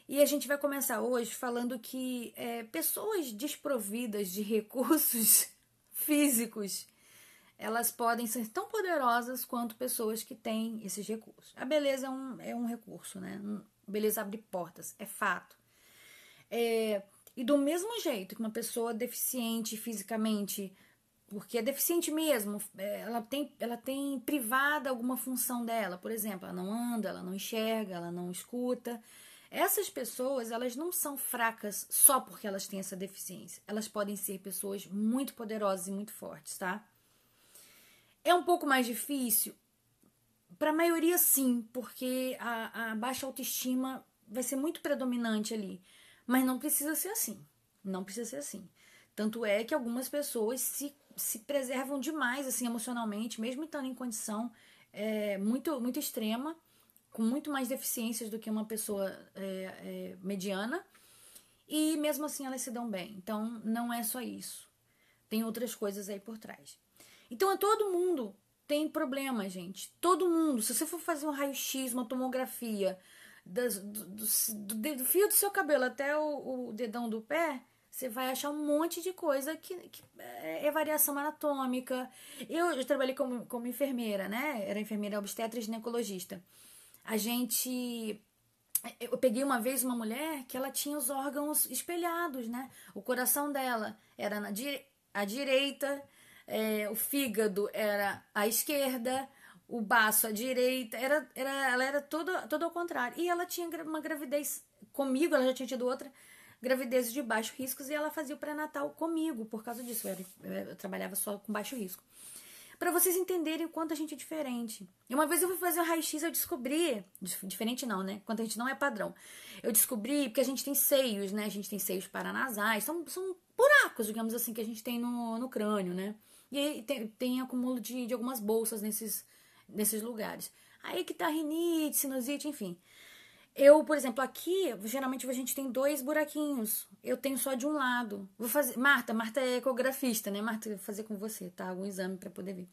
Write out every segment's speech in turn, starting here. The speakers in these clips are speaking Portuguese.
E a gente vai começar hoje falando que pessoas desprovidas de recursos físicos, elas podem ser tão poderosas quanto pessoas que têm esses recursos. A beleza é um recurso, né? Beleza abre portas, é fato. E do mesmo jeito que uma pessoa deficiente fisicamente, porque é deficiente mesmo, ela tem privada alguma função dela, por exemplo, ela não anda, ela não enxerga, ela não escuta. Essas pessoas, elas não são fracas só porque elas têm essa deficiência. Elas podem ser pessoas muito poderosas e muito fortes, tá? É um pouco mais difícil? Para a maioria, sim, porque a baixa autoestima vai ser muito predominante ali. Mas não precisa ser assim. Não precisa ser assim. Tanto é que algumas pessoas se preservam demais, assim, emocionalmente, mesmo estando em condição muito extrema, com muito mais deficiências do que uma pessoa mediana, e mesmo assim elas se dão bem. Então, não é só isso. Tem outras coisas aí por trás. Então, todo mundo tem problema, gente. Todo mundo. Se você for fazer um raio-x, uma tomografia do fio do seu cabelo até o dedão do pé, você vai achar um monte de coisa que é variação anatômica. Eu trabalhei como enfermeira, né? Era enfermeira obstetra e ginecologista. Eu peguei uma vez uma mulher que ela tinha os órgãos espelhados, né? O coração dela era à direita, o fígado era à esquerda, o baço à direita, ela era toda ao contrário. E ela tinha uma gravidez comigo, ela já tinha tido outra gravidez de baixo risco e ela fazia o pré-natal comigo por causa disso. Eu trabalhava só com baixo risco. Para vocês entenderem o quanto a gente é diferente. E uma vez eu fui fazer um raio-x, eu descobri, diferente não, né? Quanto a gente não é padrão. Eu descobri porque a gente tem seios, né? A gente tem seios paranasais, são buracos, digamos assim, que a gente tem no crânio, né? E aí tem acúmulo de algumas bolsas nesses lugares. Aí que tá rinite, sinusite, enfim. Eu, por exemplo, aqui, geralmente a gente tem 2 buraquinhos. Eu tenho só de um lado. Vou fazer. Marta é ecografista, né? Marta, vou fazer com você, tá? Algum exame pra poder ver.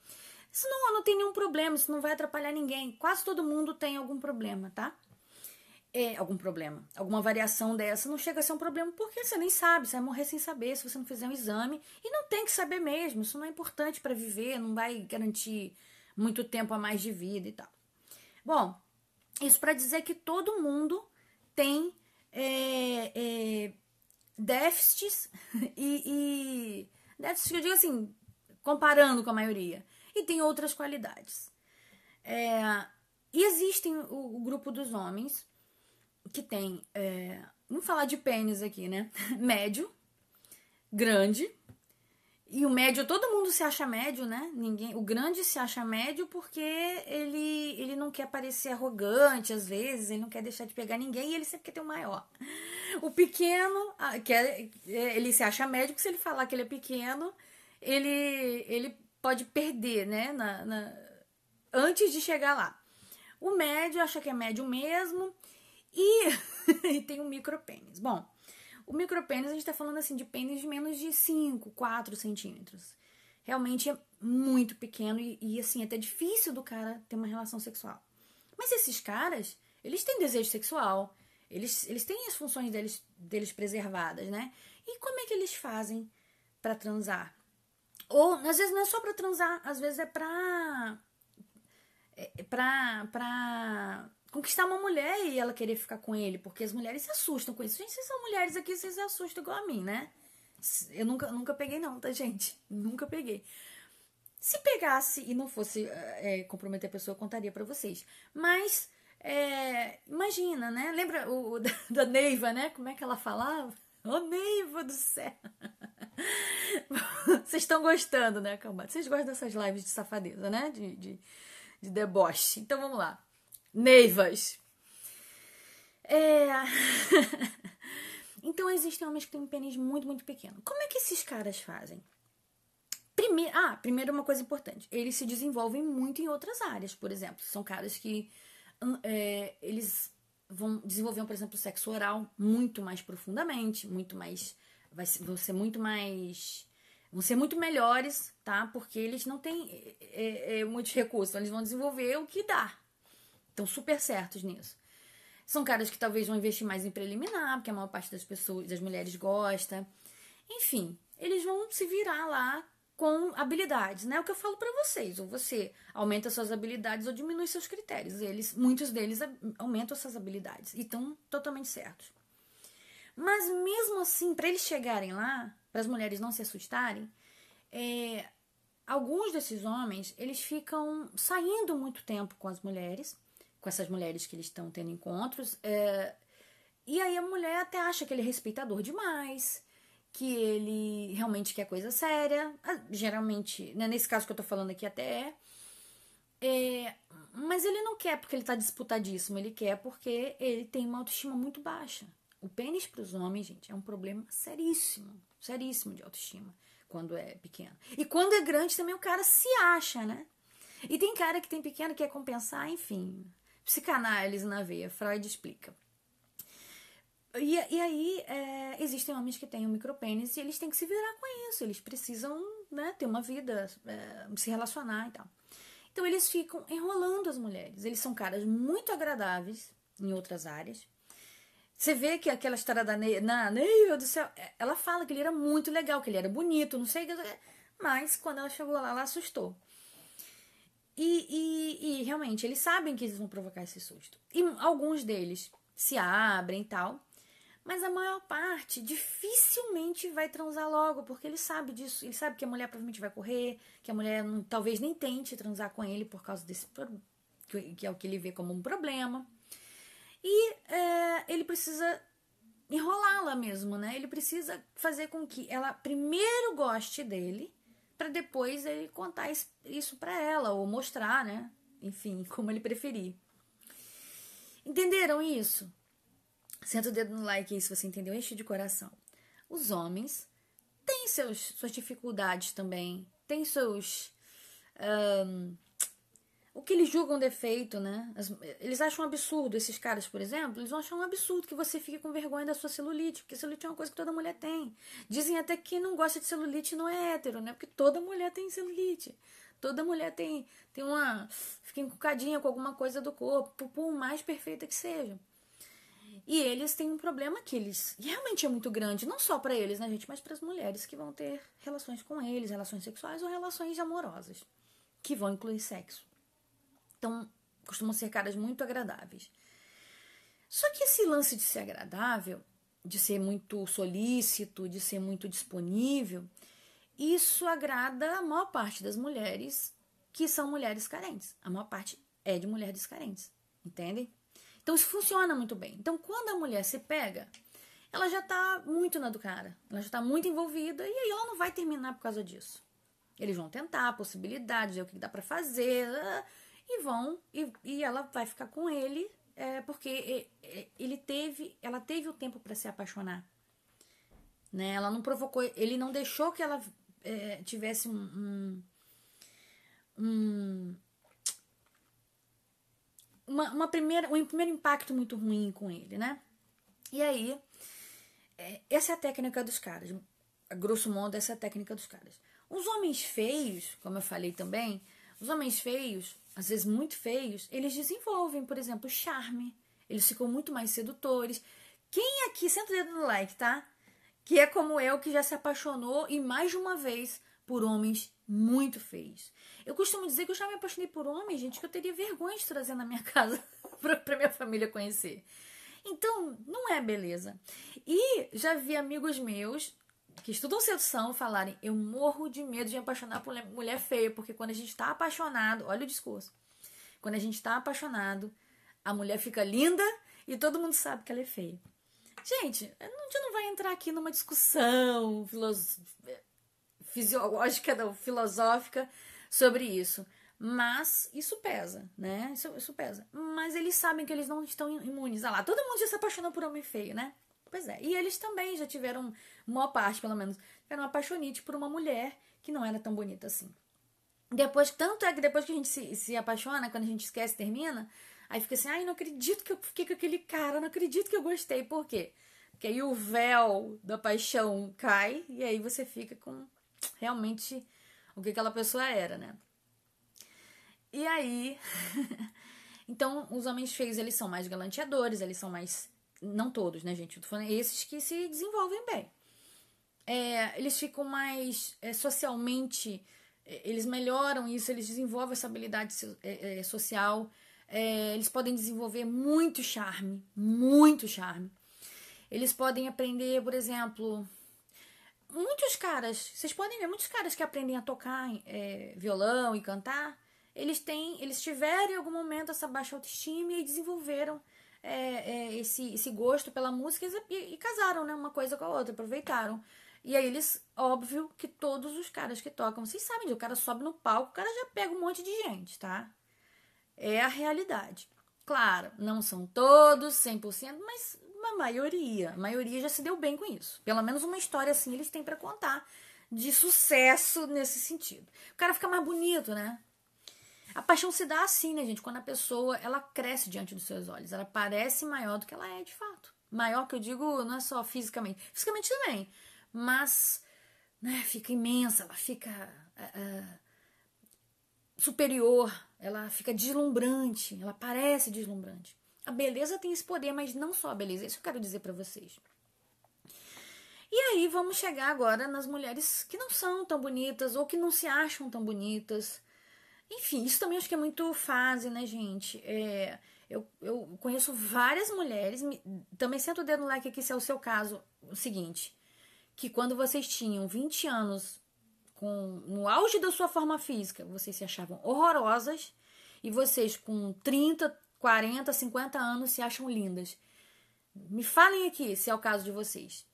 Isso não tem nenhum problema, isso não vai atrapalhar ninguém. Quase todo mundo tem algum problema, tá? Algum problema. Alguma variação dessa não chega a ser um problema porque você nem sabe, você vai morrer sem saber se você não fizer um exame. E não tem que saber mesmo, isso não é importante pra viver, não vai garantir muito tempo a mais de vida e tal. Bom, isso para dizer que todo mundo tem déficits e déficits que eu digo assim, comparando com a maioria. E tem outras qualidades. E existem o grupo dos homens que tem, vamos falar de pênis aqui, né? Médio, grande. E o médio, todo mundo se acha médio, né? O grande se acha médio porque ele não quer parecer arrogante às vezes, ele não quer deixar de pegar ninguém e ele sempre quer ter o maior. O pequeno, ele se acha médio porque se ele falar que ele é pequeno, ele pode perder, né? Antes de chegar lá. O médio acha que é médio mesmo e tem um micropênis. Bom, o micropênis, a gente tá falando assim de pênis de menos de 5, 4 centímetros. Realmente é muito pequeno e assim, é até difícil do cara ter uma relação sexual. Mas esses caras, eles têm desejo sexual, eles têm as funções deles preservadas, né? E como é que eles fazem pra transar? Ou, às vezes não é só pra transar, às vezes é pra conquistar uma mulher e ela querer ficar com ele, porque as mulheres se assustam com isso. Gente, vocês são mulheres aqui, vocês se assustam igual a mim, né? Eu nunca peguei não, tá, gente? Nunca peguei. Se pegasse e não fosse comprometer a pessoa, eu contaria pra vocês. Mas, imagina, né? Lembra da Neiva, né? Como é que ela falava? Ô, Neiva do céu! Vocês estão gostando, né, calma? Vocês gostam dessas lives de safadeza, né? De deboche. Então, vamos lá. Neivas. Então, existem homens que têm um pênis muito, muito pequeno. Como é que esses caras fazem? Primeiro uma coisa importante. Eles se desenvolvem muito em outras áreas, por exemplo. São caras que eles vão desenvolver, por exemplo, sexo oral muito mais profundamente, vão ser muito melhores, tá? Porque eles não têm muitos recursos, então eles vão desenvolver o que dá. Estão super certos nisso. São caras que talvez vão investir mais em preliminar, porque a maior parte das pessoas, das mulheres gosta. Enfim, eles vão se virar lá com habilidades, né? O que eu falo pra vocês, ou você aumenta suas habilidades ou diminui seus critérios. Muitos deles aumentam suas habilidades e estão totalmente certos. Mas mesmo assim, para eles chegarem lá, para as mulheres não se assustarem, alguns desses homens, eles ficam saindo muito tempo com as mulheres, com essas mulheres que eles estão tendo encontros, e aí a mulher até acha que ele é respeitador demais, que ele realmente quer coisa séria, geralmente, né, nesse caso que eu tô falando aqui até mas ele não quer porque ele tá disputadíssimo, ele quer porque ele tem uma autoestima muito baixa. O pênis para os homens, gente, é um problema seríssimo, seríssimo de autoestima, quando é pequeno. E quando é grande também o cara se acha, né? E tem cara que tem pequeno que quer compensar, enfim, psicanálise na veia, Freud explica. E aí, existem homens que têm um micropênis e eles têm que se virar com isso. Eles precisam, né, ter uma vida, se relacionar e tal. Então, eles ficam enrolando as mulheres. Eles são caras muito agradáveis em outras áreas. Você vê que aquela história da Ney, meu Deus do céu, ela fala que ele era muito legal, que ele era bonito, não sei o que. Mas, quando ela chegou lá, ela assustou. E realmente, eles sabem que eles vão provocar esse susto. E alguns deles se abrem e tal. Mas a maior parte dificilmente vai transar logo, porque ele sabe disso. Ele sabe que a mulher provavelmente vai correr, que a mulher talvez nem tente transar com ele por causa desse que é o que ele vê como um problema. E ele precisa enrolá-la mesmo, né? Ele precisa fazer com que ela primeiro goste dele, para depois ele contar isso para ela, ou mostrar, né? Enfim, como ele preferir. Entenderam isso? Senta o dedo no like aí se você entendeu, enche de coração. Os homens têm suas dificuldades também, têm seus... o que eles julgam defeito, né? Eles acham um absurdo, esses caras, por exemplo, eles vão achar um absurdo que você fique com vergonha da sua celulite, porque celulite é uma coisa que toda mulher tem. Dizem até que quem não gosta de celulite não é hétero, né? Porque toda mulher tem celulite. Toda mulher tem uma... fica encucadinha com alguma coisa do corpo, por mais perfeita que seja. E eles têm um problema que eles... realmente é muito grande, não só para eles, né, gente? Mas para as mulheres que vão ter relações com eles, relações sexuais ou relações amorosas, que vão incluir sexo. Então, costumam ser caras muito agradáveis. Só que esse lance de ser agradável, de ser muito solícito, de ser muito disponível, isso agrada a maior parte das mulheres que são mulheres carentes. A maior parte é de mulheres carentes, entendem? Então, isso funciona muito bem. Então, quando a mulher se pega, ela já tá muito na do cara. Ela já tá muito envolvida e aí ela não vai terminar por causa disso. Eles vão tentar possibilidades, ver o que dá pra fazer, e ela vai ficar com ele, porque ela teve o tempo pra se apaixonar. Né? Ela não provocou, ele não deixou que ela tivesse um primeiro impacto muito ruim com ele, né? E aí, essa é a técnica dos caras. A grosso modo, essa é a técnica dos caras. Os homens feios, como eu falei também, os homens feios, às vezes muito feios, eles desenvolvem, por exemplo, charme. Eles ficam muito mais sedutores. Quem aqui, senta o dedo no like, tá? Que é como eu, que já se apaixonou e mais de uma vez por homens muito feios. Eu costumo dizer que eu já me apaixonei por homens, gente, que eu teria vergonha de trazer na minha casa pra minha família conhecer. Então, não é beleza. E já vi amigos meus que estudam sedução falarem: eu morro de medo de me apaixonar por mulher feia, porque quando a gente tá apaixonado, olha o discurso, quando a gente tá apaixonado, a mulher fica linda e todo mundo sabe que ela é feia. Gente, a gente não vai entrar aqui numa discussão fisiológica, não, filosófica sobre isso. Mas isso pesa, né? Isso pesa. Mas eles sabem que eles não estão imunes. Ah lá, todo mundo já se apaixonou por homem feio, né? Pois é. E eles também já tiveram, uma parte pelo menos, tiveram uma apaixonite por uma mulher que não era tão bonita assim. Tanto é que depois que a gente se apaixona, quando a gente esquece, termina, aí fica assim: ai, não acredito que eu fiquei com aquele cara, não acredito que eu gostei. Por quê? Porque aí o véu da paixão cai e aí você fica com realmente o que aquela pessoa era, né? E aí, Então, os homens feios, eles são mais galanteadores, eles são mais... Não todos, né, gente? Eu tô falando esses que se desenvolvem bem. Eles ficam mais socialmente... Eles melhoram isso, eles desenvolvem essa habilidade social. Eles podem desenvolver muito charme, muito charme. Eles podem aprender, por exemplo... Muitos caras, vocês podem ver, muitos caras que aprendem a tocar violão e cantar, eles tiveram em algum momento essa baixa autoestima e desenvolveram esse gosto pela música e casaram, né, uma coisa com a outra, aproveitaram. E aí eles, óbvio que todos os caras que tocam, vocês sabem, o cara sobe no palco, o cara já pega um monte de gente, tá? É a realidade. Claro, não são todos 100%, mas a maioria já se deu bem com isso. Pelo menos uma história assim eles têm pra contar de sucesso nesse sentido. O cara fica mais bonito, né? A paixão se dá assim, né, gente? Quando a pessoa, ela cresce diante dos seus olhos. Ela parece maior do que ela é, de fato. Maior que eu digo, não é só fisicamente. Fisicamente também. Mas, né, fica imensa. Ela fica superior. Ela fica deslumbrante. Ela parece deslumbrante. A beleza tem esse poder, mas não só a beleza. Isso eu quero dizer pra vocês. E aí vamos chegar agora nas mulheres que não são tão bonitas ou que não se acham tão bonitas. Enfim, isso também acho que é muito fase, né, gente? Eu conheço várias mulheres, também sento o dedo no like aqui se é o seu caso, o seguinte, que quando vocês tinham 20 anos, no auge da sua forma física, vocês se achavam horrorosas, e vocês com 30, 40, 50 anos se acham lindas. Me falem aqui se é o caso de vocês.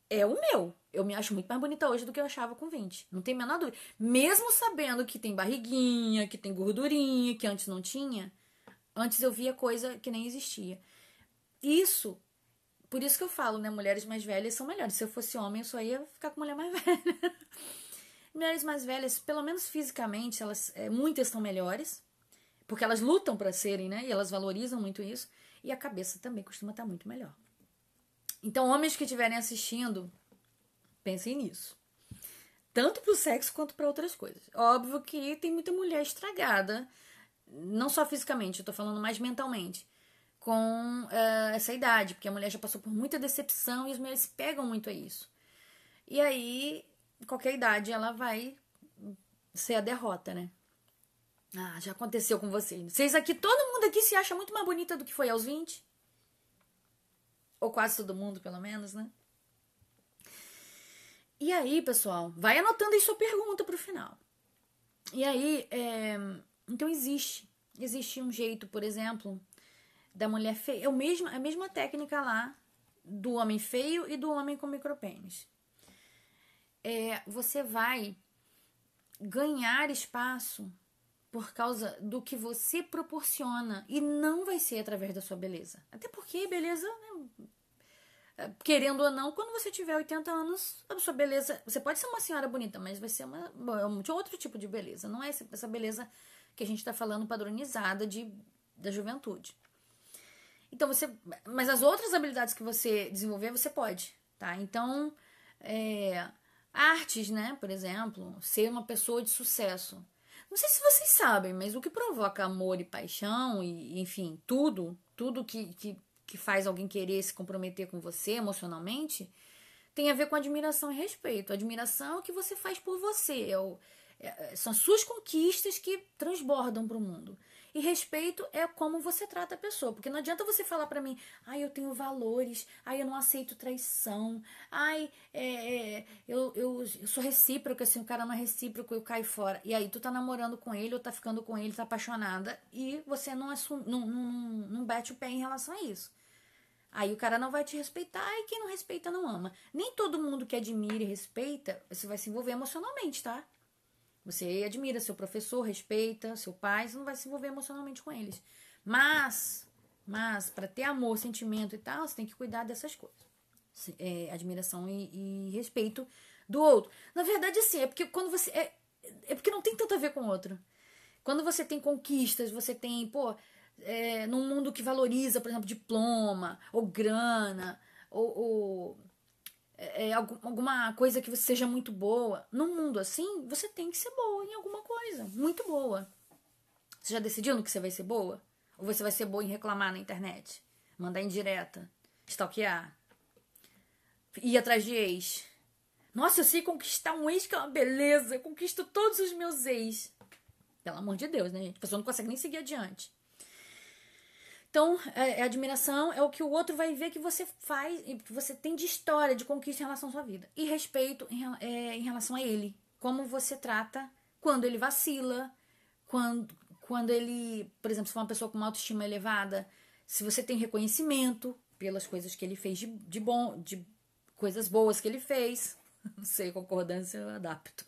É o meu. Eu me acho muito mais bonita hoje do que eu achava com 20. Não tem a menor dúvida. Mesmo sabendo que tem barriguinha, que tem gordurinha, que antes não tinha. Antes eu via coisa que nem existia. Por isso que eu falo, né? Mulheres mais velhas são melhores. Se eu fosse homem, eu só ia ficar com mulher mais velha. Mulheres mais velhas, pelo menos fisicamente, muitas são melhores. Porque elas lutam para serem, né? E elas valorizam muito isso. E a cabeça também costuma estar muito melhor. Então, homens que estiverem assistindo, pensem nisso. Tanto pro sexo quanto para outras coisas. Óbvio que tem muita mulher estragada, não só fisicamente, eu tô falando mais mentalmente, com essa idade, porque a mulher já passou por muita decepção e as mulheres se pegam muito a isso. E aí, qualquer idade, ela vai ser a derrota, né? Ah, já aconteceu com vocês. Todo mundo aqui se acha muito mais bonita do que foi aos 20? Ou quase todo mundo, pelo menos, né? E aí, pessoal, vai anotando aí sua pergunta pro final. E aí, então existe um jeito, por exemplo, da mulher feia. A mesma técnica lá do homem feio e do homem com micropênis. Você vai ganhar espaço por causa do que você proporciona e não vai ser através da sua beleza. Até porque beleza, né, querendo ou não, quando você tiver 80 anos, a sua beleza, você pode ser uma senhora bonita, mas vai ser de outro tipo de beleza, não é essa beleza que a gente está falando padronizada da juventude. Então mas as outras habilidades que você desenvolver, você pode, tá? Então, artes, né, por exemplo, ser uma pessoa de sucesso. Não sei se vocês sabem, mas o que provoca amor e paixão, e enfim, tudo que faz alguém querer se comprometer com você emocionalmente, tem a ver com admiração e respeito. Admiração é o que você faz por você, são as suas conquistas que transbordam para o mundo. E respeito é como você trata a pessoa. Porque não adianta você falar pra mim, eu tenho valores, eu não aceito traição, eu sou recíproca, assim, o cara não é recíproco, eu caio fora. E aí tu tá namorando com ele, ou tá ficando com ele, tá apaixonada, e você não bate o pé em relação a isso. Aí o cara não vai te respeitar, e quem não respeita não ama. Nem todo mundo que admira e respeita, você vai se envolver emocionalmente, tá? Você admira seu professor, respeita seu pai, você não vai se envolver emocionalmente com eles. Mas para ter amor, sentimento e tal, você tem que cuidar dessas coisas. Admiração e respeito do outro. Na verdade, assim, é porque quando você... É porque não tem tanto a ver com o outro. Quando você tem conquistas, você tem, num mundo que valoriza, por exemplo, diploma, ou grana, ou alguma coisa que você seja muito boa. Num mundo assim, você tem que ser boa em alguma coisa. Muito boa. Você já decidiu no que você vai ser boa? Ou você vai ser boa em reclamar na internet? Mandar indireta? Stalkear? Ir atrás de ex? Nossa, eu sei conquistar um ex que é uma beleza. Eu conquisto todos os meus ex. Pelo amor de Deus, né, gente? A pessoa não consegue nem seguir adiante. Então, admiração é o que o outro vai ver que você faz, que você tem de história, de conquista em relação à sua vida. E respeito em relação a ele. Como você trata quando ele vacila, quando ele, por exemplo, se for uma pessoa com uma autoestima elevada, se você tem reconhecimento pelas coisas que ele fez de bom, de coisas boas que ele fez. Não sei, concordância eu adapto.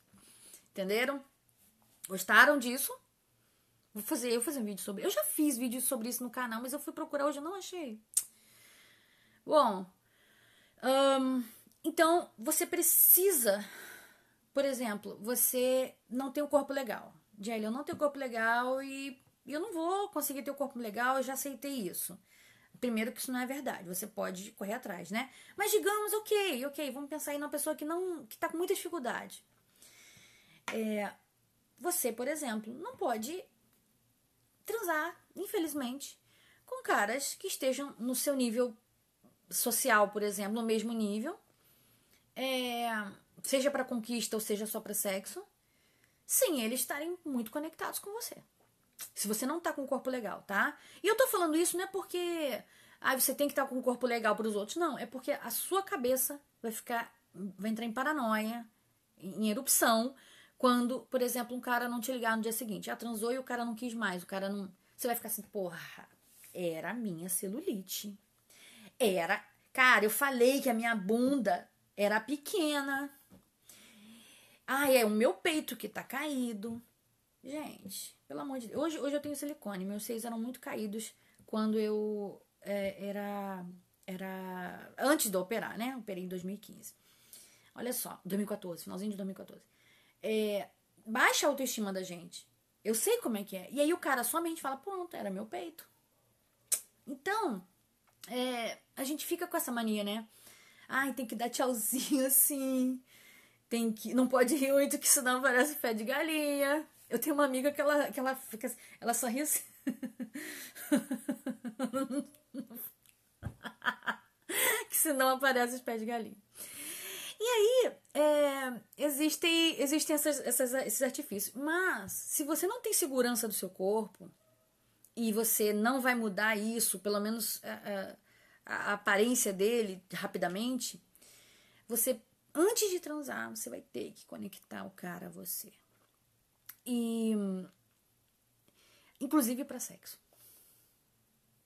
Entenderam? Gostaram disso? Eu vou fazer um vídeo sobre... Eu já fiz vídeo sobre isso no canal, mas eu fui procurar hoje e não achei. Bom, então você precisa... Por exemplo, você não tem um corpo legal. Jayle, eu não tenho corpo legal e eu não vou conseguir ter um corpo legal, eu já aceitei isso. Primeiro que isso não é verdade, você pode correr atrás, né? Mas digamos, ok, vamos pensar em uma pessoa que tá com muita dificuldade. Você, por exemplo, não pode transar, infelizmente, com caras que estejam no seu nível social, por exemplo, no mesmo nível, seja para conquista ou seja só para sexo, sem eles estarem muito conectados com você. Se você não tá com um corpo legal, tá? E eu tô falando isso não é porque você tem que estar com um corpo legal para os outros, não. É porque a sua cabeça vai entrar em paranoia, em erupção, quando, por exemplo, um cara não te ligar no dia seguinte. Transou e o cara não quis mais, o cara não... Você vai ficar assim, porra, era a minha celulite. Cara, eu falei que a minha bunda era pequena. É o meu peito que tá caído. Gente, pelo amor de Deus. Hoje eu tenho silicone. Meus seios eram muito caídos quando eu era antes de eu operar, né? Eu operei em 2015. Olha só, 2014, finalzinho de 2014. Baixa a autoestima da gente. Eu sei como é que é. E aí o cara somente fala, pronto, era meu peito. Então, a gente fica com essa mania, né? Tem que dar tchauzinho assim. Não pode rir muito, que senão parece pé de galinha. Eu tenho uma amiga que ela fica, ela só ri assim. Que senão aparece os pés de galinha. E aí, existem esses artifícios. Mas, se você não tem segurança do seu corpo, e você não vai mudar isso, pelo menos a aparência dele, rapidamente, você, antes de transar, você vai ter que conectar o cara a você. E, inclusive para sexo.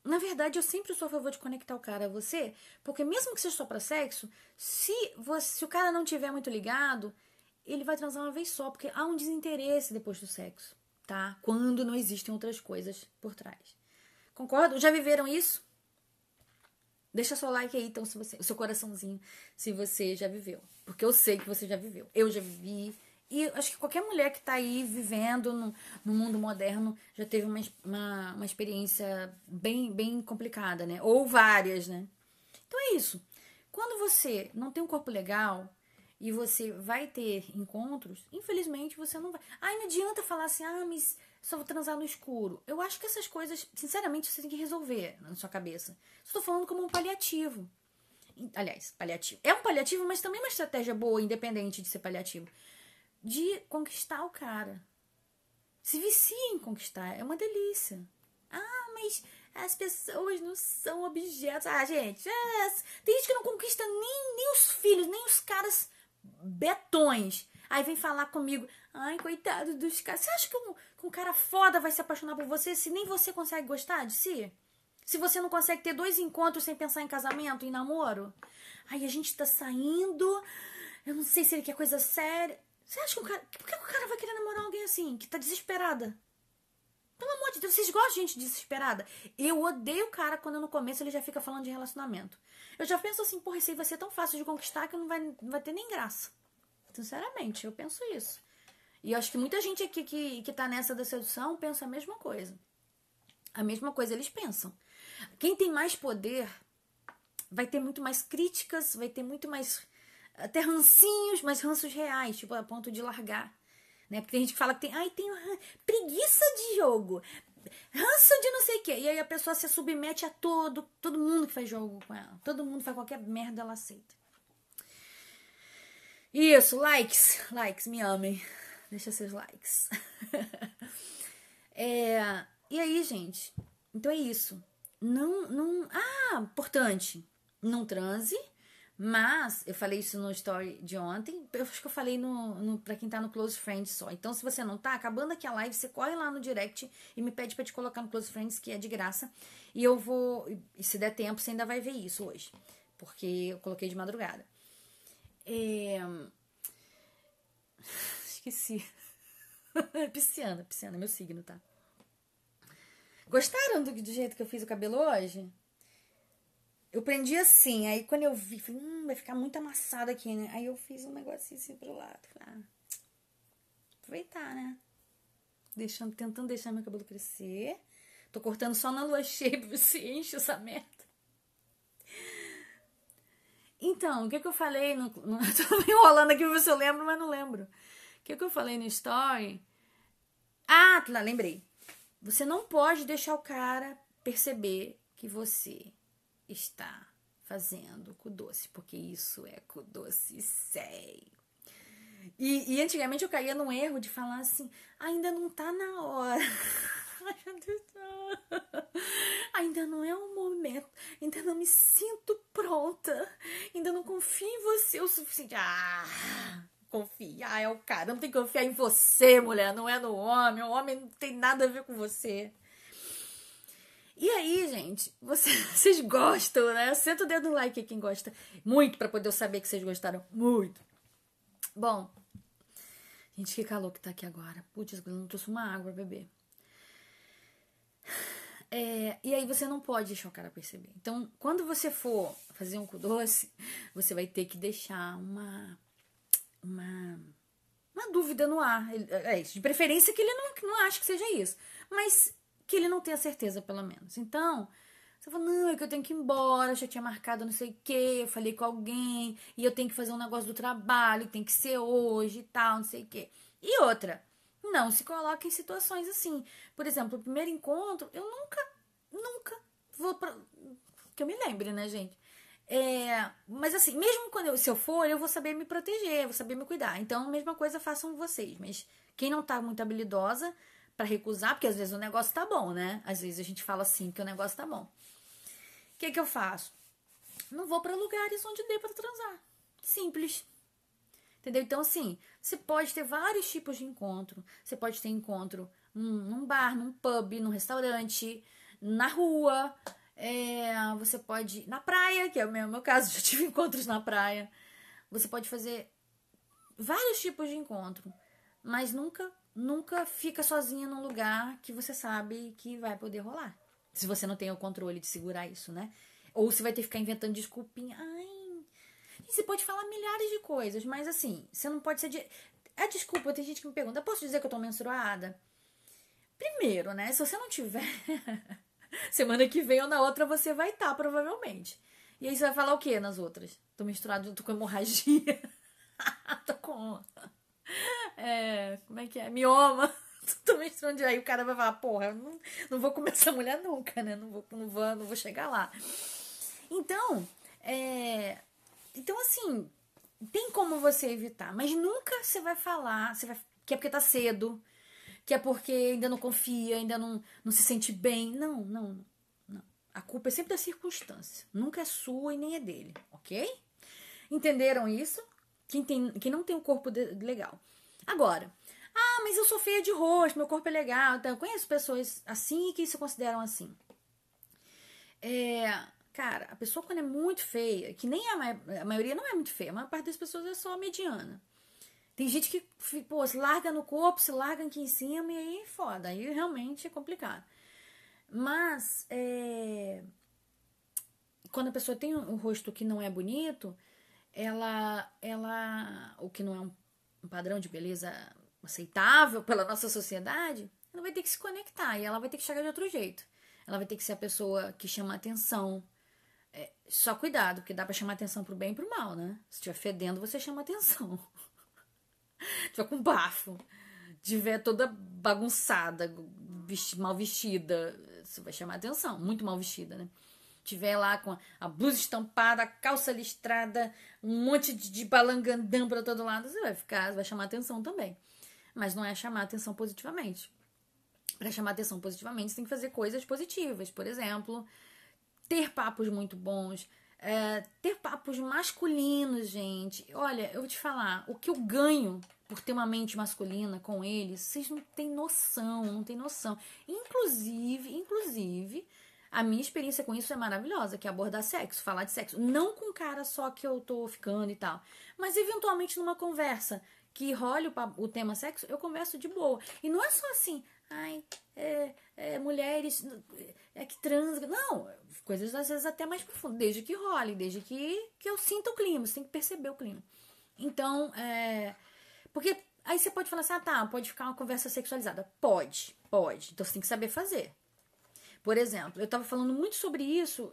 Na verdade, eu sempre sou a favor de conectar o cara a você, porque mesmo que seja só pra sexo, se o cara não tiver muito ligado, ele vai transar uma vez só, porque há um desinteresse depois do sexo, tá? Quando não existem outras coisas por trás. Concordo? Já viveram isso? Deixa seu like aí, então, o seu coraçãozinho, se você já viveu. Porque eu sei que você já viveu. Eu já vivi. E acho que qualquer mulher que tá aí vivendo no mundo moderno já teve uma experiência bem complicada, né? Ou várias, né? Então é isso. Quando você não tem um corpo legal e você vai ter encontros, infelizmente você não vai... não adianta falar assim, mas só vou transar no escuro. Eu acho que essas coisas, sinceramente, você tem que resolver na sua cabeça. Estou falando como um paliativo. Aliás, paliativo. É um paliativo, mas também é uma estratégia boa, independente de ser paliativo. De conquistar o cara. Se vicia em conquistar. É uma delícia. Mas as pessoas não são objetos. Gente. Tem gente que não conquista nem os filhos, nem os caras betões. Aí vem falar comigo. Coitado dos caras. Você acha que um cara foda vai se apaixonar por você se nem você consegue gostar de si? Se você não consegue ter 2 encontros sem pensar em casamento, em namoro? A gente tá saindo. Eu não sei se ele quer coisa séria. Você acha que o cara... Por que o cara vai querer namorar alguém assim, que tá desesperada? Pelo amor de Deus, vocês gostam de gente desesperada? Eu odeio o cara quando no começo ele já fica falando de relacionamento. Eu já penso assim, porra, isso aí vai ser tão fácil de conquistar que não vai ter nem graça. Sinceramente, eu penso isso. E eu acho que muita gente aqui que tá nessa da sedução pensa a mesma coisa. A mesma coisa eles pensam. Quem tem mais poder vai ter muito mais críticas, vai ter muito mais... até rancinhos, mas ranços reais, tipo, a ponto de largar, né? Porque tem gente que fala que tem preguiça de jogo, ranço de não sei o quê. E aí a pessoa se submete a todo mundo que faz jogo com ela. Todo mundo faz qualquer merda, ela aceita. Isso, likes, me amem. Deixa seus likes. E aí, gente, então é isso. Importante, não transe, mas eu falei isso no story de ontem, eu acho que eu falei pra quem tá no Close Friends só. Então, se você não tá, acabando aqui a live, você corre lá no direct e me pede pra te colocar no Close Friends, que é de graça. E eu vou, e se der tempo, você ainda vai ver isso hoje, porque eu coloquei de madrugada. Esqueci. Pisciana, meu signo, tá? Gostaram do jeito que eu fiz o cabelo hoje? Eu prendi assim, aí quando eu vi, falei, vai ficar muito amassado aqui, né? Aí eu fiz um negocinho assim pro lado. Aproveitar, né? Tentando deixar meu cabelo crescer. Tô cortando só na lua cheia pra ver se enche essa merda. Então, o que eu falei no tô me enrolando aqui pra ver se eu lembro, mas não lembro. O que eu falei no story? Tá, lembrei. Você não pode deixar o cara perceber que você está fazendo cu doce, porque isso é cu doce sério. E antigamente eu caía num erro de falar assim, ainda não tá na hora. Ainda não é o momento, ainda não me sinto pronta, ainda não confio em você o suficiente. Confiar é o cara, não tem que confiar em você, mulher, não é no homem, o homem não tem nada a ver com você. E aí, gente, vocês gostam, né? Senta o dedo no like aí quem gosta muito, pra poder eu saber que vocês gostaram muito. Bom, gente, que calor que tá aqui agora. Putz, eu não trouxe uma água, bebê. E aí você não pode deixar o cara perceber. Então, quando você for fazer um cu doce, você vai ter que deixar uma dúvida no ar. De preferência que ele não ache que seja isso. Mas que ele não tenha certeza, pelo menos. Então, você fala, não, é que eu tenho que ir embora, já tinha marcado não sei o quê, eu falei com alguém, e eu tenho que fazer um negócio do trabalho, tem que ser hoje e tal, não sei o quê. E outra, não se coloque em situações assim. Por exemplo, o primeiro encontro, eu nunca vou pra... Que eu me lembre, né, gente? Mas assim, mesmo se eu for, eu vou saber me proteger, vou saber me cuidar. Então, a mesma coisa façam vocês. Mas quem não tá muito habilidosa pra recusar, porque às vezes o negócio tá bom, né? Às vezes a gente fala assim que o negócio tá bom. O que eu faço? Não vou pra lugares onde dê pra transar. Simples. Entendeu? Então, assim, você pode ter vários tipos de encontro. Você pode ter encontro num bar, num pub, num restaurante, na rua. Você pode... Na praia, que é o meu caso, já tive encontros na praia. Você pode fazer vários tipos de encontro. Mas nunca fica sozinha num lugar que você sabe que vai poder rolar. Se você não tem o controle de segurar isso, né? Ou você vai ter que ficar inventando desculpinha. E você pode falar milhares de coisas, mas assim, você não pode ser... Desculpa, tem gente que me pergunta, posso dizer que eu tô menstruada? Primeiro, né? Se você não tiver... Semana que vem ou na outra você vai estar, provavelmente. E aí você vai falar o quê nas outras? Tô menstruada, tô com hemorragia. Tô com... como é que é? Mioma. Tô menstruando. Aí o cara vai falar, porra, não vou comer essa mulher nunca, né? Não vou chegar lá. Então, Então, assim, tem como você evitar, mas nunca você vai falar que é porque tá cedo, que é porque ainda não confia, ainda não se sente bem. Não. A culpa é sempre da circunstância. Nunca é sua e nem é dele, ok? Entenderam isso? Quem não tem um corpo legal. Agora, mas eu sou feia de rosto, meu corpo é legal. Então, eu conheço pessoas assim e que se consideram assim. Cara, a pessoa quando é muito feia, que nem a maioria não é muito feia, a maior parte das pessoas é só mediana. Tem gente que, se larga no corpo, se larga aqui em cima e aí foda, aí realmente é complicado. Mas, quando a pessoa tem um rosto que não é bonito, o que não é um padrão de beleza aceitável pela nossa sociedade, ela vai ter que se conectar e ela vai ter que chegar de outro jeito. Ela vai ter que ser a pessoa que chama atenção. Só cuidado, porque dá pra chamar atenção pro bem e pro mal, né? Se estiver fedendo, você chama atenção. Se tiver com bafo, tiver toda bagunçada, mal vestida, você vai chamar atenção, muito mal vestida, né? Tiver lá com a blusa estampada, a calça listrada, um monte de balangandã para todo lado, você vai chamar atenção também. Mas não é chamar atenção positivamente. Para chamar atenção positivamente, você tem que fazer coisas positivas. Por exemplo, ter papos muito bons, ter papos masculinos, gente. Olha, eu vou te falar, o que eu ganho por ter uma mente masculina com eles, vocês não têm noção, não têm noção. Inclusive, a minha experiência com isso é maravilhosa, que é abordar sexo, falar de sexo. Não com cara só que eu tô ficando e tal, mas eventualmente numa conversa que role o tema sexo, eu converso de boa. E não é só assim, ai, mulheres que transam. Não, coisas às vezes até mais profundas, desde que role, desde que eu sinta o clima, você tem que perceber o clima. Então, porque aí você pode falar assim, tá, pode ficar uma conversa sexualizada. Pode. Então você tem que saber fazer. Por exemplo, eu tava falando muito sobre isso,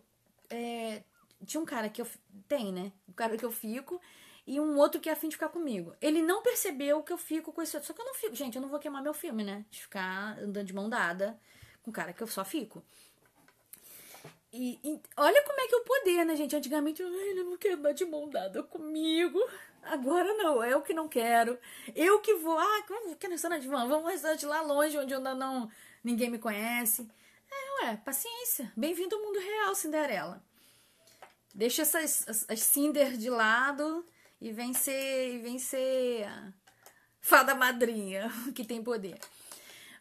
tinha um cara que né? Um cara que eu fico e um outro que é a fim de ficar comigo. Ele não percebeu que eu fico com esse outro. Só que eu não fico, gente, eu não vou queimar meu filme, né? De ficar andando de mão dada com um cara que eu só fico. E olha como é que é o poder, né, gente? Antigamente, ele não quer andar de mão dada comigo. Agora não, eu que não quero. Eu que vou. Quero restaurante? Vamos um restaurante lá longe, onde ainda ninguém me conhece. Paciência. Bem-vindo ao mundo real, Cinderela. Deixa as Cinder de lado e vem ser a fada madrinha, que tem poder.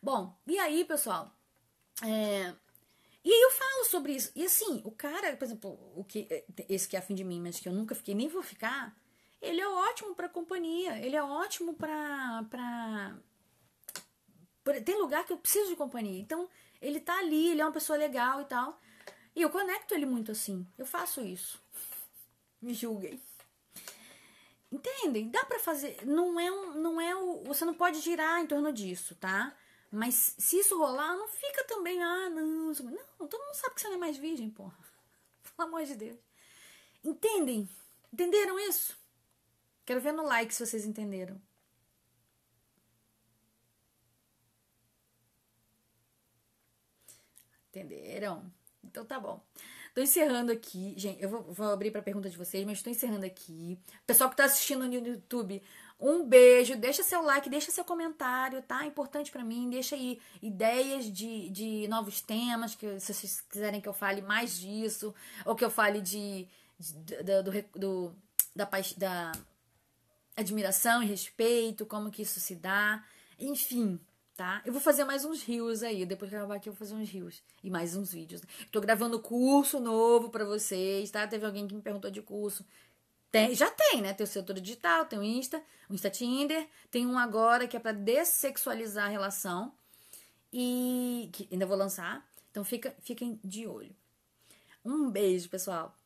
Bom, e aí, pessoal? E aí eu falo sobre isso. E assim, o cara, por exemplo, esse que é afim de mim, mas que eu nunca fiquei, nem vou ficar, ele é ótimo pra companhia. Ele é ótimo tem lugar que eu preciso de companhia. Então, ele tá ali, ele é uma pessoa legal e tal. E eu conecto ele muito assim. Eu faço isso. Me julguem. Entendem? Dá pra fazer. Você não pode girar em torno disso, tá? Mas se isso rolar, não fica também. Não, todo mundo sabe que você não é mais virgem, porra. Pelo amor de Deus. Entendem? Entenderam isso? Quero ver no like se vocês entenderam. Entenderam? Então tá bom. Tô encerrando aqui. Gente, eu vou abrir pra pergunta de vocês, mas tô encerrando aqui. Pessoal que tá assistindo no YouTube, um beijo. Deixa seu like, deixa seu comentário, tá? Importante pra mim. Deixa aí ideias de novos temas, que se vocês quiserem que eu fale mais disso, ou que eu fale da admiração e respeito, como que isso se dá. Enfim, tá? Eu vou fazer mais uns reels aí. Depois que eu acabar aqui, eu vou fazer uns reels. E mais uns vídeos. Tô gravando curso novo pra vocês, tá? Teve alguém que me perguntou de curso. Já tem, né? Tem o Setor Digital, tem o Insta Tinder. Tem um agora que é pra dessexualizar a relação. E que ainda vou lançar. Então fiquem de olho. Um beijo, pessoal.